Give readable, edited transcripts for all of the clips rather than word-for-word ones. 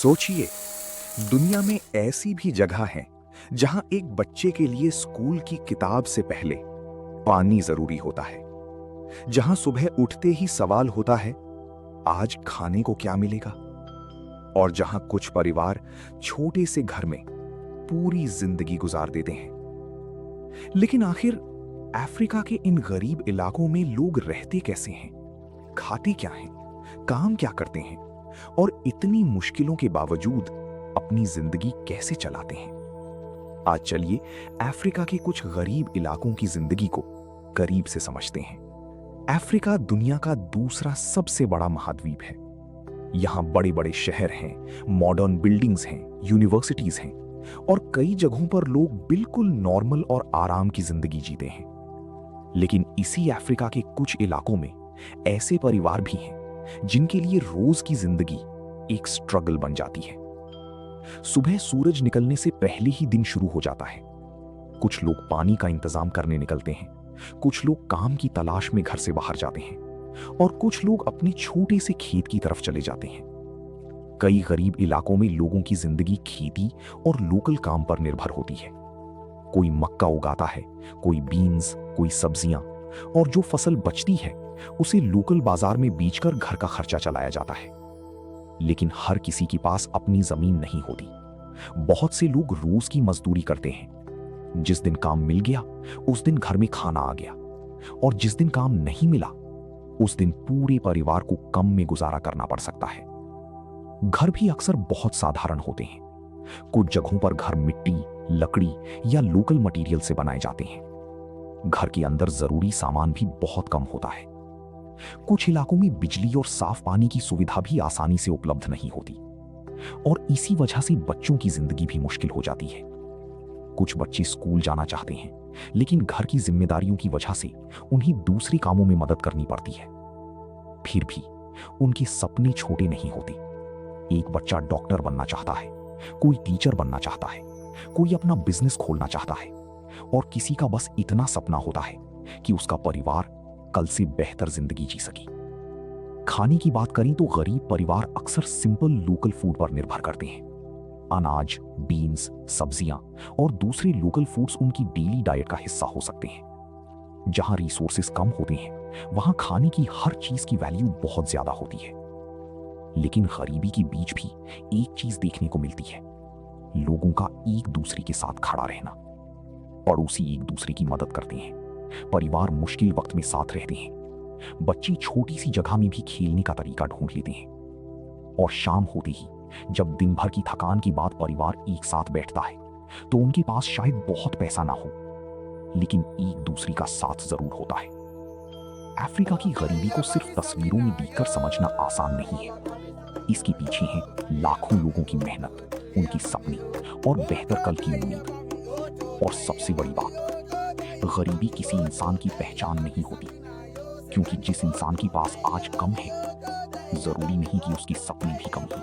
सोचिए, दुनिया में ऐसी भी जगह हैं जहां एक बच्चे के लिए स्कूल की किताब से पहले पानी जरूरी होता है, जहां सुबह उठते ही सवाल होता है आज खाने को क्या मिलेगा, और जहां कुछ परिवार छोटे से घर में पूरी जिंदगी गुजार देते हैं। लेकिन आखिर अफ्रीका के इन गरीब इलाकों में लोग रहते कैसे हैं, खाते क्या हैं, काम क्या करते हैं और इतनी मुश्किलों के बावजूद अपनी जिंदगी कैसे चलाते हैं। आज चलिए अफ्रीका के कुछ गरीब इलाकों की जिंदगी को करीब से समझते हैं। अफ्रीका दुनिया का दूसरा सबसे बड़ा महाद्वीप है। यहां बड़े बड़े शहर हैं, मॉडर्न बिल्डिंग्स हैं, यूनिवर्सिटीज हैं और कई जगहों पर लोग बिल्कुल नॉर्मल और आराम की जिंदगी जीते हैं। लेकिन इसी अफ्रीका के कुछ इलाकों में ऐसे परिवार भी हैं जिनके लिए रोज की जिंदगी एक स्ट्रगल बन जाती है। सुबह सूरज निकलने से पहले ही दिन शुरू हो जाता है। कुछ लोग पानी का इंतजाम करने निकलते हैं, कुछ लोग काम की तलाश में घर से बाहर जाते हैं और कुछ लोग अपने छोटे से खेत की तरफ चले जाते हैं। कई गरीब इलाकों में लोगों की जिंदगी खेती और लोकल काम पर निर्भर होती है। कोई मक्का उगाता है, कोई बीन्स, कोई सब्जियां, और जो फसल बचती है उसे लोकल बाजार में बेचकर घर का खर्चा चलाया जाता है। लेकिन हर किसी के पास अपनी जमीन नहीं होती। बहुत से लोग रोज की मजदूरी करते हैं। जिस दिन काम मिल गया उस दिन घर में खाना आ गया, और जिस दिन काम नहीं मिला उस दिन पूरे परिवार को कम में गुजारा करना पड़ सकता है। घर भी अक्सर बहुत साधारण होते हैं। कुछ जगहों पर घर मिट्टी, लकड़ी या लोकल मटेरियल से बनाए जाते हैं। घर के अंदर जरूरी सामान भी बहुत कम होता है। कुछ इलाकों में बिजली और साफ पानी की सुविधा भी आसानी से उपलब्ध नहीं होती, और इसी वजह से बच्चों की जिंदगी भी मुश्किल हो जाती है। कुछ बच्चे स्कूल जाना चाहते हैं, लेकिन घर की जिम्मेदारियों की वजह से उन्हें दूसरे कामों में मदद करनी पड़ती है। फिर भी उनके सपने छोटे नहीं होते। एक बच्चा डॉक्टर बनना चाहता है, कोई टीचर बनना चाहता है, कोई अपना बिजनेस खोलना चाहता है, और किसी का बस इतना सपना होता है कि उसका परिवार कल से बेहतर जिंदगी जी सके। खाने की बात करें तो गरीब परिवार अक्सर सिंपल लोकल फूड पर निर्भर करते हैं। अनाज, बीन्स, सब्जियां और दूसरे लोकल फूड्स उनकी डेली डाइट का हिस्सा हो सकते हैं। जहां रिसोर्सेस कम होते हैं वहां खाने की हर चीज की वैल्यू बहुत ज्यादा होती है। लेकिन गरीबी के बीच भी एक चीज देखने को मिलती है, लोगों का एक दूसरे के साथ खड़ा रहना। पड़ोसी एक दूसरे की मदद करते हैं, परिवार मुश्किल वक्त में साथ रहते हैं, बच्चे छोटी सी जगह में भी खेलने का तरीका ढूंढ लेते हैं, और शाम होते ही जब दिन भर की थकान के बाद परिवार एक साथ बैठता है तो उनके पास शायद बहुत पैसा ना हो, लेकिन एक दूसरे का साथ जरूर होता है। अफ्रीका की गरीबी को सिर्फ तस्वीरों में देखकर समझना आसान नहीं है। इसके पीछे है लाखों लोगों की मेहनत, उनकी सपने और बेहतर कल की उम्मीद। और सबसे बड़ी बात, गरीबी किसी इंसान की पहचान नहीं होती, क्योंकि जिस इंसान के पास आज कम है जरूरी नहीं कि उसके सपने भी कम हों।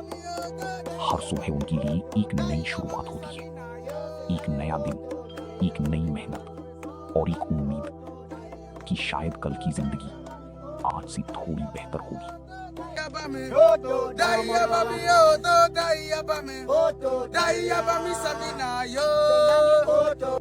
हर सुबह उनके लिए एक नई शुरुआत होती है, एक नया दिन, एक नई मेहनत और एक उम्मीद कि शायद कल की जिंदगी आज से थोड़ी बेहतर होगी।